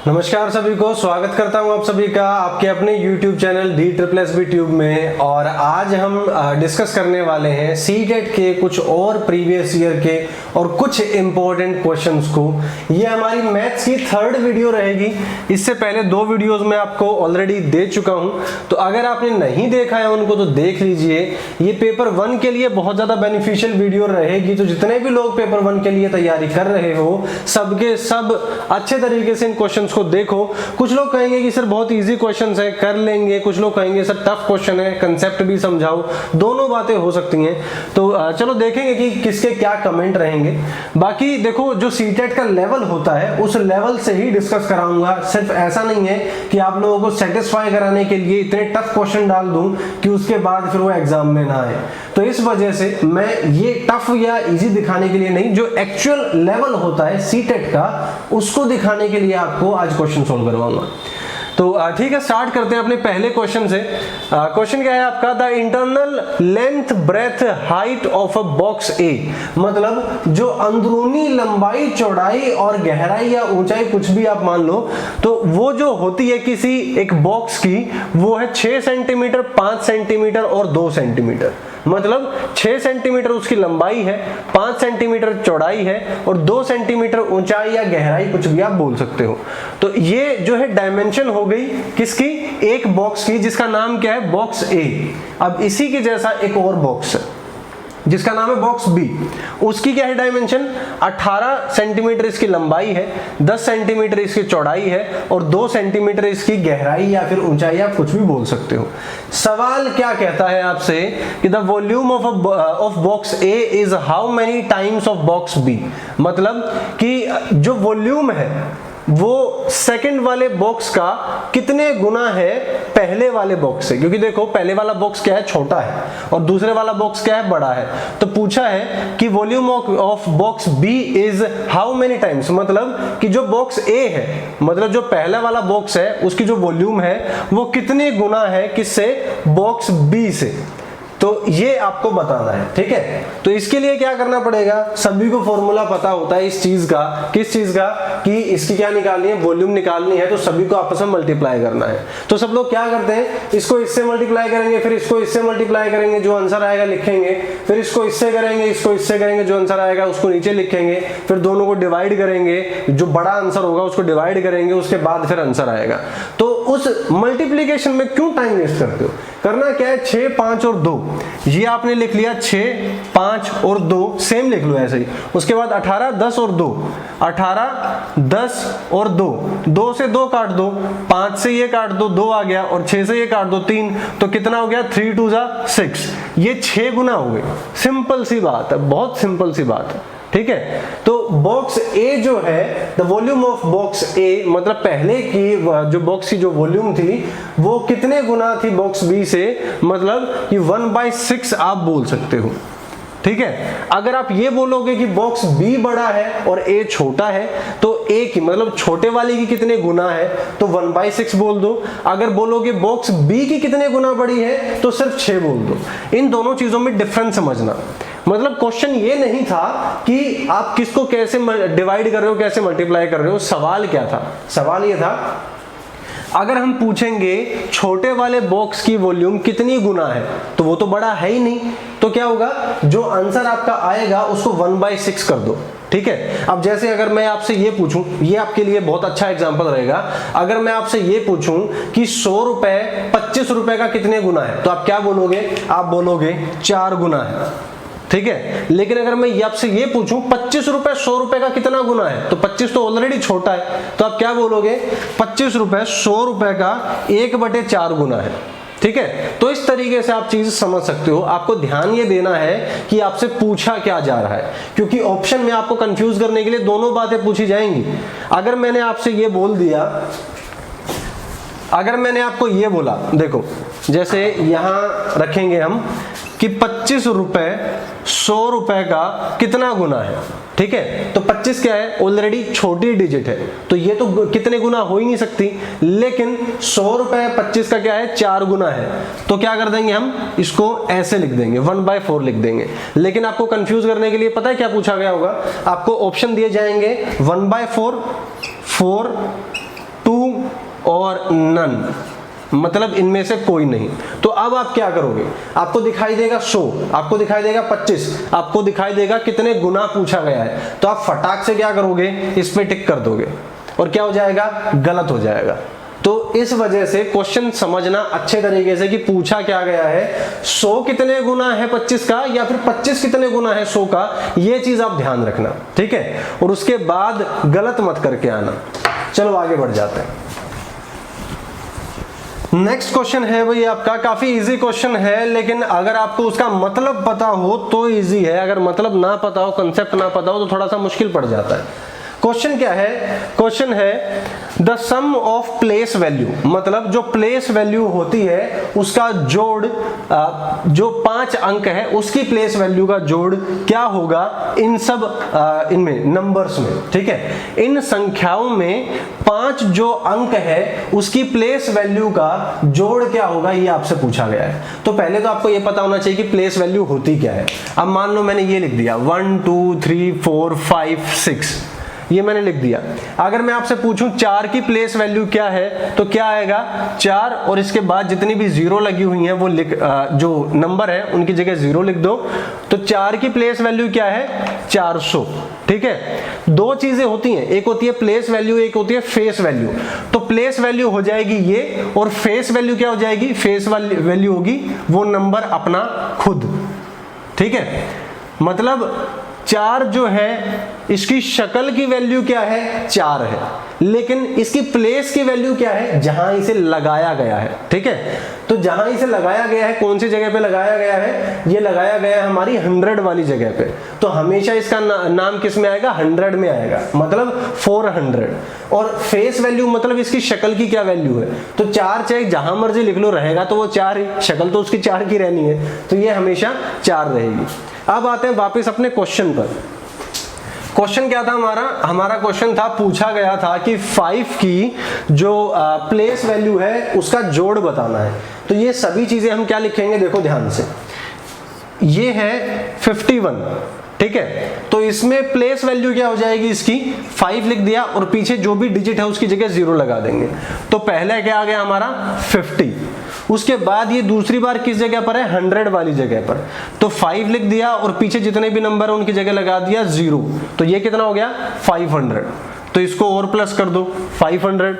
नमस्कार सभी को, स्वागत करता हूं आप सभी का आपके अपने YouTube चैनल D+SB ट्यूब में। और आज हम डिस्कस करने वाले हैं सीटेट के कुछ और प्रीवियस ईयर के और कुछ इम्पोर्टेंट क्वेश्चंस को। ये हमारी मैथ्स की थर्ड वीडियो रहेगी। इससे पहले दो वीडियोस मैं आपको ऑलरेडी दे चुका हूं, तो अगर आपने नहीं देखा है उनको तो देख लीजिए। ये पेपर 1 के लिए बहुत ज़्यादा बेनिफिशियल वीडियो रहेगी। तो जितने भी लोग पेपर 1 के लिए तैयारी कर रहे हो सबके सब अच्छे तरीके से इन क्वेश्चंस को देखो। कुछ लोग कहेंगे कि सर बहुत इजी क्वेश्चंस है, कर लेंगे। कुछ लोग कहेंगे सर टफ क्वेश्चन है, कंसेप्ट भी समझाओ। दोनों बातें हो सकती हैं। तो चलो देखेंगे कि किसके क्या कमेंट रहेंगे। बाकी देखो, जो सीटेट का लेवल होता है उस लेवल से ही डिस्कस कराऊंगा। सिर्फ ऐसा नहीं है कि आप लोगों को सेटिस्फाई कराने के लिए इतने टफ क्वेश्चन डाल दूं कि उसके बाद फिर वो एग्जाम में ना आए। तो इस वजह से मैं ये टफ या इजी दिखाने के लिए नहीं, जो एक्चुअल लेवल होता है सीटेट का उसको दिखाने के लिए आपको आज क्वेश्चन सोल्व करवाऊंगा। तो ठीक है, स्टार्ट करते हैं अपने पहले क्वेश्चन से। क्वेश्चन क्या है आपका? The internal length breadth height of a box A, मतलब जो अंदरूनी लंबाई चौड़ाई और गहराई या ऊंचाई कुछ भी आप मान लो, तो वो जो होती है किसी एक बॉक्स की, वो है 6 सेंटीमीटर, 5 सेंटीमीटर और 2 सेंटीमीटर। मतलब 6 सेंटीमीटर उसकी लंबाई है, 5 सेंटीमीटर चौड़ाई है और 2 सेंटीमीटर ऊंचाई या गहराई कुछ भी आप बोल सकते हो। तो ये जो है डायमेंशन हो गई किसकी? एक बॉक्स की, जिसका नाम क्या है? बॉक्स ए। अब इसी के जैसा एक और बॉक्स है जिसका नाम है बॉक्स बी। उसकी क्या है डायमेंशन? 18 सेंटीमीटर इसकी लंबाई है, 10 सेंटीमीटर इसकी चौड़ाई है और 2 सेंटीमीटर इसकी गहराई या फिर ऊंचाई, आप कुछ भी बोल सकते हो। सवाल क्या कहता है आपसे कि the volume of box A is how many times of box B. मतलब कि जो वॉल्यूम है वो सेकंड वाले बॉक्स का कितने गुना है पहले वाले बॉक्स से। क्योंकि देखो, पहले वाला बॉक्स क्या है? छोटा है, और दूसरे वाला बॉक्स क्या है? बड़ा है। तो पूछा है कि volume of box B is how many times, मतलब कि जो बॉक्स ए है, मतलब जो पहला वाला बॉक्स है, उसकी जो वॉल्यूम है वो कितने गुना है किससे? बॉक्स बी से। तो ये आपको बताना है, ठीक है। तो इसके लिए क्या करना पड़ेगा? सभी को फॉर्मूला पता होता है इस चीज का। किस चीज का? कि इसकी क्या निकालनी है? वॉल्यूम निकालनी है। तो सभी को आपस में मल्टीप्लाई करना है। तो सब लोग क्या करते हैं? इसको इससे मल्टीप्लाई करेंगे, फिर इसको इससे मल्टीप्लाई करेंगे, जो आंसर आएगा लिखेंगे। फिर इसको इससे करेंगे, इसको इससे करेंगे, जो आंसर आएगा उसको नीचे लिखेंगे। फिर दोनों को डिवाइड करेंगे, जो बड़ा आंसर होगा उसको डिवाइड करेंगे, उसके बाद फिर आंसर आएगा। तो उस मल्टीप्लीकेशन में क्यों टाइम वेस्ट करते हो? करना क्या है? 6, 5 और 2, ये आपने लिख लिया। 6, 5 और 2 सेम लिख लो ऐसे ही। उसके बाद 18, 10 और 2, 18, 10 और 2, 2 से 2 काट दो, 5 से ये काट दो, 2 आ गया, और 6 से ये काट दो, 3। तो कितना हो गया? 3 2 जा 6। ये 6 गुना हो गए। सिंपल सी बात है, बहुत सिंपल सी बात है, ठीक है। तो बॉक्स ए जो है, the volume of box A, मतलब पहले की जो बॉक्स की जो वॉल्यूम थी वो कितने गुना थी बॉक्स बी से? मतलब ये 1/6 आप बोल सकते हो, ठीक है। अगर आप ये बोलोगे कि बॉक्स बी बड़ा है और ए छोटा है, तो ए की मतलब छोटे वाले की कितने गुना है, तो 1/6 बोल दो। अगर बोलोगे बॉक्स बी की कितने गुना बड़ी है, तो सिर्फ 6 बोल दो। इन दोनों चीजों में डिफरेंस समझना। मतलब क्वेश्चन ये नहीं था कि आप किसको कैसे डिवाइड कर रहे हो, कैसे मल्टीप्लाई कर रहे हो। सवाल क्या था? सवाल ये था, अगर हम पूछेंगे छोटे वाले बॉक्स की वॉल्यूम कितनी गुना है, तो वो तो बड़ा है ही नहीं। तो क्या होगा? जो आंसर आपका आएगा उसको 1/6 कर दो, ठीक है। अब जैसे अगर मैं आपसे ये पूछूं, ये आपके लिए बहुत अच्छा एग्जांपल रहेगा। अगर मैं आपसे ये पूछूं कि 100 रुपए 25 रुपए का कितने गुना है, तो आप क्या बोलोगे? आप बोलोगे 4 गुना है, ठीक है। लेकिन अगर मैं आपसे ये पूछूं 25 रुपए 100 रुपए का कितना गुना है, तो 25 तो ऑलरेडी छोटा है, तो आप क्या बोलोगे? 25 रुपए 100 रुपए का 1/4 गुना है, ठीक है। तो इस तरीके से आप चीज समझ सकते हो। आपको ध्यान ये देना है कि आपसे पूछा क्या जा रहा है, क्योंकि ऑप्शन में आपको कंफ्यूज करने के लिए दोनों बातें पूछी जाएंगी। अगर मैंने आपसे ये बोल दिया, अगर मैंने आपको ये बोला, देखो जैसे यहां रखेंगे हम कि 25 रुपए 100 रुपए का कितना गुना है, ठीक है। तो 25 क्या है? ऑलरेडी छोटी डिजिट है, तो ये तो कितने गुना हो ही नहीं सकती। लेकिन 100 रुपए 25 का क्या है? 4 गुना है। तो क्या कर देंगे हम? इसको ऐसे लिख देंगे, 1/4 लिख देंगे। लेकिन आपको कंफ्यूज करने के लिए पता है क्या पूछा गया होगा? आपको ऑप्शन दिए जाएंगे 1/4, 4 और नन, मतलब इनमें से कोई नहीं। तो अब आप क्या करोगे, आपको दिखाई देगा 100, आपको दिखाई देगा 25, आपको दिखाई देगा कितने गुना पूछा गया है, तो आप फटाक से क्या करोगे, इस पे टिक कर दोगे और क्या हो जाएगा, गलत हो जाएगा। तो इस वजह से क्वेश्चन समझना अच्छे तरीके से कि पूछा क्या गया है, 100 कितने गुना है 25 का या फिर 25 कितने गुना है 100 का, ये चीज आप ध्यान रखना, ठीक है। और उसके बाद गलत मत करके आना। चलो आगे बढ़ जाते हैं। नेक्स्ट क्वेश्चन है भाई आपका, काफी इजी क्वेश्चन है, लेकिन अगर आपको उसका मतलब पता हो तो इजी है, अगर मतलब ना पता हो, कंसेप्ट ना पता हो तो थोड़ा सा मुश्किल पड़ जाता है। क्वेश्चन क्या है, क्वेश्चन है the sum of place value, मतलब जो प्लेस वैल्यू होती है उसका जोड़, जो 5 अंक है उसकी प्लेस वैल्यू का जोड़ क्या होगा इन सब इनमें नंबर्स में, ठीक है। इन संख्याओं में 5 जो अंक है उसकी प्लेस वैल्यू का जोड़ क्या होगा, ये आपसे पूछा गया है। तो पहले तो आपको ये पता होना चाहिए कि प्लेस वैल्यू होती क्या है। अब मान लो मैंने ये लिख दिया 1 2 3 4 5 6, ये मैंने लिख दिया। अगर मैं आपसे पूछूं 4 की प्लेस वैल्यू क्या है, तो क्या आएगा 4 और इसके बाद जितनी भी जीरो लगी हुई हैं वो जो नंबर है उनकी जगह जीरो लिख दो। तो 4 की प्लेस वैल्यू क्या है, 400, ठीक है। दो चीजें होती हैं, एक होती है प्लेस वैल्यू, एक होती है फेस वैल्यू। तो प्लेस वैल्यू हो जाएगी ये, और फेस वैल्यू क्या हो जाएगी, फेस वैल्यू होगी वो नंबर अपना खुद, ठीक है। मतलब 4 जो है इसकी शक्ल की वैल्यू क्या है, 4 है, लेकिन इसकी प्लेस की वैल्यू क्या है, जहां इसे लगाया गया है, ठीक है। तो जहां इसे लगाया गया है, कौन सी जगह पे लगाया गया है, ये लगाया गया है हमारी 100 वाली जगह पे। तो हमेशा इसका नाम किस में आएगा, 100 में आएगा, मतलब 400। और फेस वैल्यू मतलब इसकी शक्ल की क्या वैल्यू है, तो 4 चाहे जहां मर्जी लिख लो, रहेगा तो वो 4 ही, शक्ल तो उसकी 4 की रहनी है, तो ये हमेशा 4 रहेगी। अब आते हैं वापस अपने क्वेश्चन पर। क्वेश्चन क्या था हमारा क्वेश्चन था, पूछा गया था कि 5 की जो प्लेस वैल्यू है उसका जोड़ बताना है। तो ये सभी चीजें हम क्या लिखेंगे, देखो ध्यान से, ये है 51, ठीक है। तो इसमें प्लेस वैल्यू क्या हो जाएगी, इसकी 5 लिख दिया और पीछे जो भी डिजिट है उसकी जगह 0 लगा देंगे। तो पहले क्या आ गया हमारा 50, उसके बाद ये दूसरी बार किस जगह पर है, 100 वाली जगह पर। तो 5 लिख दिया और पीछे जितने भी नंबर है उनकी जगह लगा दिया 0। तो ये कितना हो गया 500, तो इसको और प्लस कर दो 500।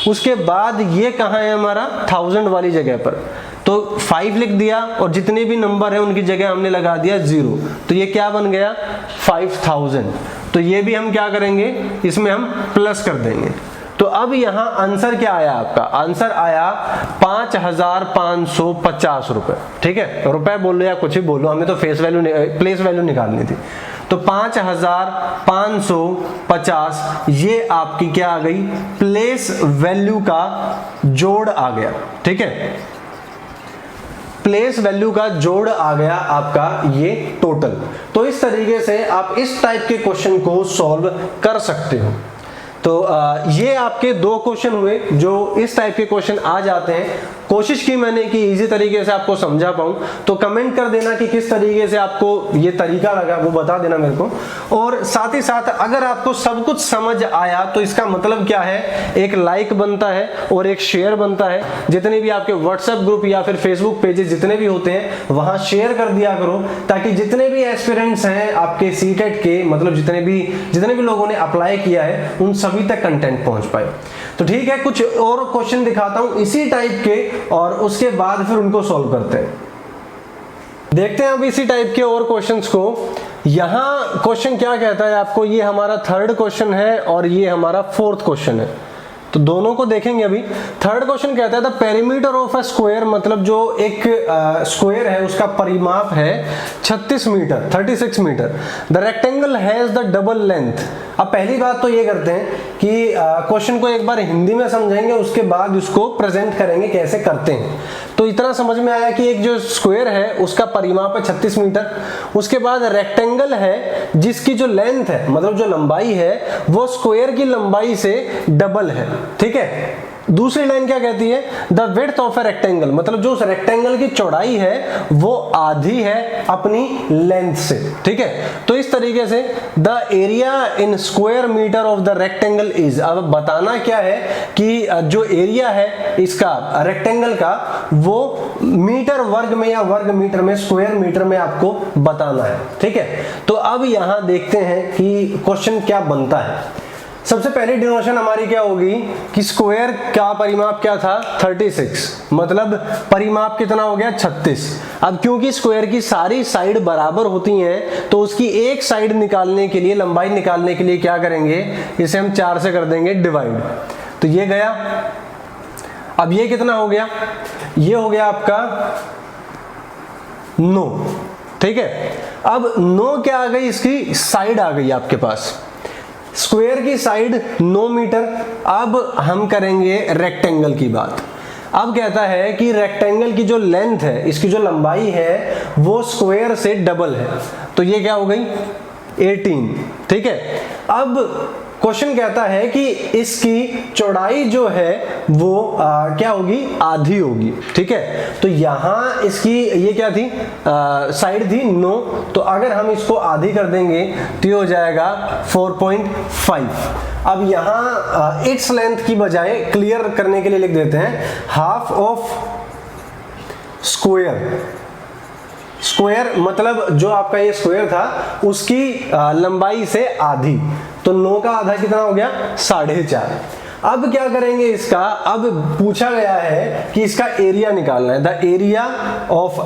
उसके बाद ये कहाँ है हमारा 1000 वाली जगह पर, तो 5 लिख दिया और जितने भी नंबर है उनकी जगह हमने लगा दिया 0। तो ये क्या बन गया 5000। तो ये भी हम क्या करेंगे, इसमें हम प्लस कर देंगे। तो अब यहां आंसर क्या आया आपका, आंसर आया 5550 रुपए, ठीक है। रुपए बोलो या कुछ भी बोलो, हमें तो फेस वैल्यू प्लेस वैल्यू निकालनी थी। तो 5550 ये आपकी क्या आ गई, प्लेस वैल्यू का जोड़ आ गया, ठीक है। प्लेस वैल्यू का जोड़ आ गया आपका ये टोटल। तो इस तरीके से आप इस टाइप के क्वेश्चन को सॉल्व कर सकते हो। तो ये आपके 2 क्वेश्चन हुए जो इस टाइप के क्वेश्चन आ जाते हैं। कोशिश की मैंने कि इजी तरीके से आपको समझा पाऊं, तो कमेंट कर देना कि किस तरीके से आपको ये तरीका लगा, वो बता देना मेरे को। और साथ ही साथ अगर आपको सब कुछ समझ आया तो इसका मतलब क्या है, एक लाइक बनता है और एक शेयर बनता है। जितने भी आपके व्हाट्सएप ग्रुप या फिर फेसबुक पेजेस जितने भी होते हैं वहां शेयर कर दिया करो, ताकि जितने भी एस्पिरेंट्स हैं आपके सीटेट के, मतलब जितने भी लोगों ने अप्लाई किया है उन सभी तक कंटेंट पहुंच पाए। तो ठीक है, कुछ और क्वेश्चन दिखाता हूं इसी टाइप के, और उसके बाद फिर उनको सॉल्व करते हैं। देखते हैं अब इसी टाइप के और क्वेश्चंस को। यहां क्वेश्चन क्या कहता है आपको, ये हमारा 3rd क्वेश्चन है और ये हमारा 4th क्वेश्चन है। तो दोनों को देखेंगे अभी। 3rd क्वेश्चन कहता है the perimeter of a square, मतलब जो एक स्क्वायर है उसका परिमाप है 36 metre. The rectangle has the double length. अब पहली बात तो ये करते हैं कि क्वेश्चन को एक बार हिंदी में समझेंगे, उसके बाद उसको प्रेजेंट करेंगे कैसे करते हैं। तो इतना समझ में आया कि एक जो स्क्वायर है उसका परिमाप है 36 मीटर। उसके बाद रेक्टेंगल है जिसकी जो लेंथ है, मतलब जो लंबाई है वो स्क्वायर की लंबाई से डबल है, ठीक है। दूसरी लाइन क्या कहती है, the width of a rectangle, मतलब जो उस रेक्टेंगल की चौड़ाई है वो आधी है अपनी लेंथ से, ठीक है। तो इस तरीके से the area in square metre of the rectangle is, अब बताना क्या है कि जो एरिया है इसका रेक्टेंगल का वो मीटर वर्ग में या वर्ग मीटर में, स्क्वायर मीटर में आपको बताना है, ठीक है। तो अब यहां देखते हैं कि क्वेश्चन क्या बनता है। सबसे पहली डिनोशन हमारी क्या होगी कि स्क्वायर का परिमाप क्या था 36, मतलब परिमाप कितना हो गया 36। अब क्योंकि स्क्वायर की सारी साइड बराबर होती हैं तो उसकी एक साइड निकालने के लिए, लंबाई निकालने के लिए क्या करेंगे, इसे हम 4 से कर देंगे डिवाइड, तो ये गया। अब ये कितना हो गया, ये हो गया आपका 9, ठीक है। अब 9 क्या आ गई, इसकी साइड आ गई आपके पास, स्क्वायर की साइड 9 मीटर। अब हम करेंगे रेक्टेंगल की बात। अब कहता है कि रेक्टेंगल की जो लेंथ है, इसकी जो लंबाई है वो स्क्वायर से डबल है, तो ये क्या हो गई 18, ठीक है। अब क्वेश्चन कहता है कि इसकी चौड़ाई जो है वो क्या होगी, आधी होगी, ठीक है। तो यहां इसकी ये क्या थी, साइड थी 9, तो अगर हम इसको आधी कर देंगे तो ये हो जाएगा 4.5। अब यहां इट्स लेंथ की बजाय क्लियर करने के लिए लिख देते हैं हाफ ऑफ स्क्वायर। स्क्वायर मतलब जो आपका ये स्क्वायर था उसकी लंबाई से आधी, तो 9 का आधा कितना हो गया 4.5। अब क्या करेंगे इसका, अब पूछा गया है कि इसका एरिया निकालना है, the area of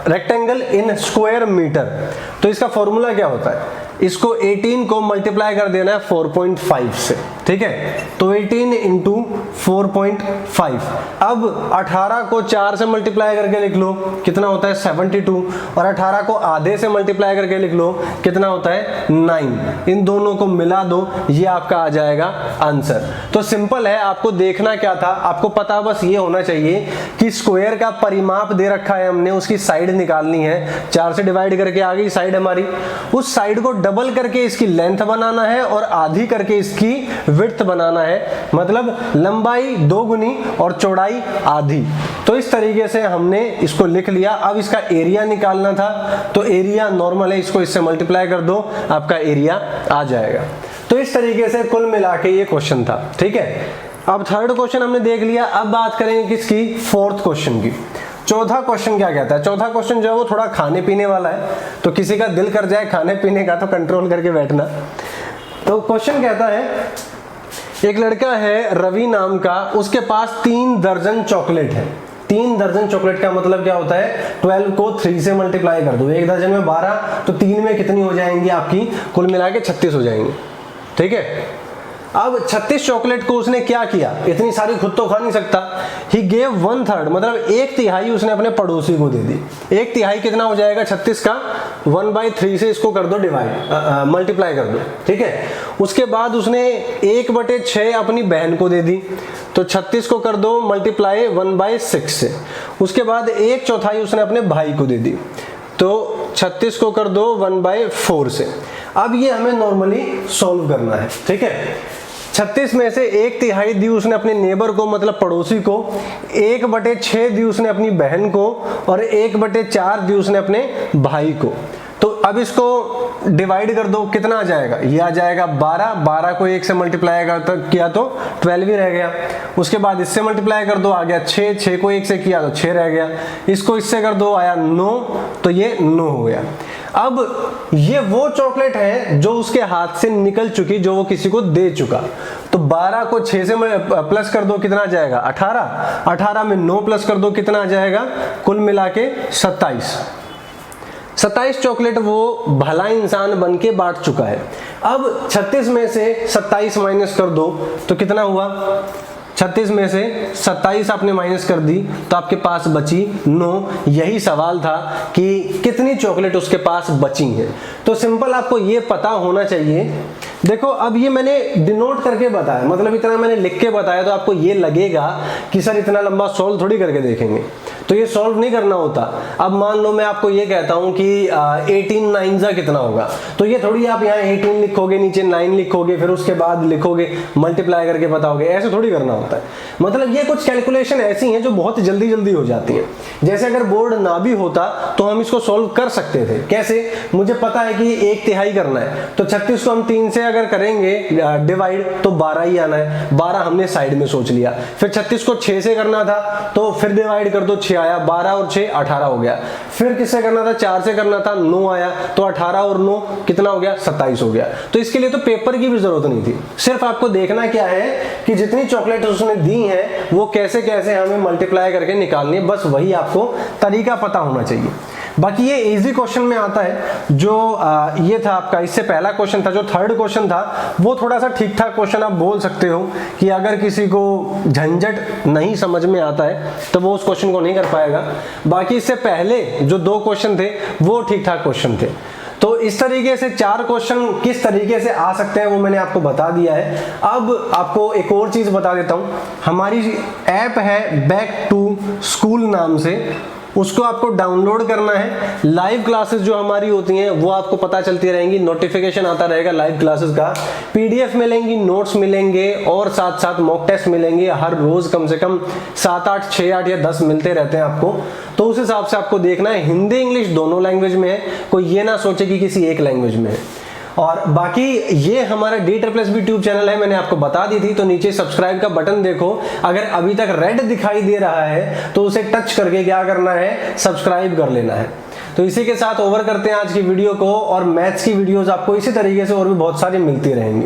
rectangle in square metre. तो इसका फॉर्मूला क्या होता है, इसको 18 को मल्टीप्लाई कर देना है 4.5 से, ठीक है। तो 18 इंटू 4.5। अब 18 को 4 से मल्टीप्लाई करके लिख लो, कितना होता है 72, और 18 को आधे से मल्टीप्लाई करके लिख लो, कितना होता है 9। इन दोनों को मिला दो, ये आपका आ जाएगा आंसर। तो सिंपल है, आपको देखना क्या था, आपको पता बस ये होना चाहिए कि स्क्वायर का परिमाप दे रखा है हमने, उसकी साइड निकालनी है, 4 से डिवाइड करके आ गई साइड हमारी, उस साइड को डबल करके इसकी लेंथ बनाना है और आधी करके इसकी विड्थ बनाना है, मतलब लंबाई 2 गुनी और चौड़ाई आधी। तो इस तरीके से हमने इसको लिख लिया। अब इसका एरिया निकालना था, तो एरिया नॉर्मल है, इसको इससे मल्टीप्लाई कर दो, आपका एरिया आ जाएगा। तो इस तरीके से कुल मिला के ये क्वेश्चन था, ठीक है। अब थर्ड क्वेश्चन हमने देख लिया, अब बात करेंगे किसकी, फोर्थ क्वेश्चन की। चौथा क्वेश्चन क्या कहता है, चौथा क्वेश्चन जो है वो थोड़ा खाने पीने वाला है, तो किसी का दिल कर जाए खाने पीने का तो कंट्रोल करके बैठना। तो क्वेश्चन कहता है, एक लड़का है रवि नाम का, उसके पास 3 दर्जन चॉकलेट है। 3 दर्जन चॉकलेट का मतलब क्या होता है, 12 को 3 से मल्टीप्लाई कर दो, 1 दर्जन में 12, तो 3 में कितनी हो जाएंगी आपकी, कुल मिला के 36 हो जाएंगी, ठीक है। अब 36 चॉकलेट को उसने क्या किया, इतनी सारी खुद तो खा नहीं सकता, ही गेव 1/3, मतलब 1/3 उसने अपने पड़ोसी को दे दी। 1/3 कितना हो जाएगा 36 का, 1/3 से इसको कर दो डिवाइड, मल्टीप्लाई कर दो, ठीक है। उसके बाद उसने 1/6 अपनी बहन को दे दी, तो 36 को कर दो मल्टीप्लाई 1/6 से। उसके बाद 1/4 उसने अपने भाई को दे दी, तो 36 को कर दो 1/4 से। अब ये हमें नॉर्मली सॉल्व करना है, ठीक है। 36 में से 1/3 दी उसने अपने नेबर को, मतलब पड़ोसी को, 1/6 दी उसने अपनी बहन को, और 1/4 दी उसने अपने भाई को। तो अब इसको डिवाइड कर दो, कितना आ जाएगा, ये आ जाएगा 12। 12 को 1 से मल्टीप्लाई किया तो 12 ही रह गया। उसके बाद इससे मल्टीप्लाई कर दो, आ गया 6। 6 को 1 से किया तो 6 रह गया। इसको इससे कर दो, आया 9, तो ये 9 हो गया। अब ये वो चॉकलेट है जो उसके हाथ से निकल चुकी, जो वो किसी को दे चुका। तो 12 को 6 से प्लस कर दो, कितना आ जाएगा 18। 18 में 9 प्लस कर दो, कितना आ जाएगा, कुल मिला के 27। 27 चॉकलेट वो भला इंसान बन के बांट चुका है। अब 36 में से 27 माइनस कर दो, तो कितना हुआ, 36 में से 27 आपने माइनस कर दी तो आपके पास बची 9। यही सवाल था कि कितनी चॉकलेट उसके पास बची है। तो सिंपल आपको ये पता होना चाहिए। देखो अब ये मैंने डिनोट करके बताया, मतलब इतना मैंने लिख के बताया, तो आपको ये लगेगा कि सर इतना लंबा सॉल्व थोड़ी करके देखेंगे, तो ये सॉल्व नहीं करना होता। अब मान लो मैं आपको ये कहता हूं कि 18 9 जा कितना होगा, तो ये थोड़ी आप यहाँ 18 लिखोगे, नीचे 9 लिखोगे, फिर उसके बाद लिखोगे मल्टीप्लाई करके बताओगे, ऐसे थोड़ी करना होता है। मतलब ये कुछ कैलकुलेशन ऐसी हैं जो बहुत जल्दी जल्दी हो जाती हैं। जैसे अगर बोर्ड ना भी होता तो हम इसको सॉल्व कर सकते थे। कैसे? मुझे पता है कि 1/3 करना है, तो 36 को हम 3 से अगर करेंगे डिवाइड तो 12 ही आना है, 12 हमने साइड में सोच लिया। फिर 36 को 6 से करना था, तो फिर डिवाइड कर दो, 6 आया, 12 और 6 18 हो गया। फिर किससे करना था? 4 से करना था, 9 आया, तो 18 और 9 कितना हो गया? 27 हो गया। तो इसके लिए तो पेपर की भी जरूरत नहीं थी, सिर्फ आपको देखना क्या है कि जितनी चॉकलेट उसने दी है वो कैसे कैसे हमें मल्टीप्लाई करके निकालनी है, बस वही आपको तरीका पता होना चाहिए। बाकी ये इजी क्वेश्चन में आता है। जो ये था आपका, इससे पहला क्वेश्चन था, जो थर्ड क्वेश्चन था, वो थोड़ा सा ठीक ठाक क्वेश्चन आप बोल सकते हो कि अगर किसी को झंझट नहीं समझ में आता है तो वो उस क्वेश्चन को नहीं कर पाएगा। बाकी इससे पहले जो 2 क्वेश्चन थे वो ठीक ठाक क्वेश्चन थे। तो इस तरीके से 4 क्वेश्चन किस तरीके से आ सकते हैं वो मैंने आपको बता दिया है। अब आपको एक और चीज बता देता हूं, हमारी ऐप है बैक टू स्कूल नाम से, उसको आपको डाउनलोड करना है। लाइव क्लासेस जो हमारी होती हैं वो आपको पता चलती रहेंगी, नोटिफिकेशन आता रहेगा लाइव क्लासेस का, पीडीएफ मिलेंगी, नोट्स मिलेंगे और साथ साथ मॉक टेस्ट मिलेंगे। हर रोज कम से कम 7 8 6 8 या 10 मिलते रहते हैं आपको। तो उस हिसाब से आपको देखना है, हिंदी इंग्लिश दोनों लैंग्वेज में है, कोई ये ना सोचे कि किसी एक लैंग्वेज में है। और बाकी ये हमारा DSSB ट्यूब चैनल है, मैंने आपको बता दी थी। तो नीचे सब्सक्राइब का बटन देखो, अगर अभी तक रेड दिखाई दे रहा है तो उसे टच करके क्या करना है? सब्सक्राइब कर लेना है। तो इसी के साथ ओवर करते हैं आज की वीडियो को, और मैथ्स की वीडियोस आपको इसी तरीके से और भी बहुत सारी मिलती रहेंगी।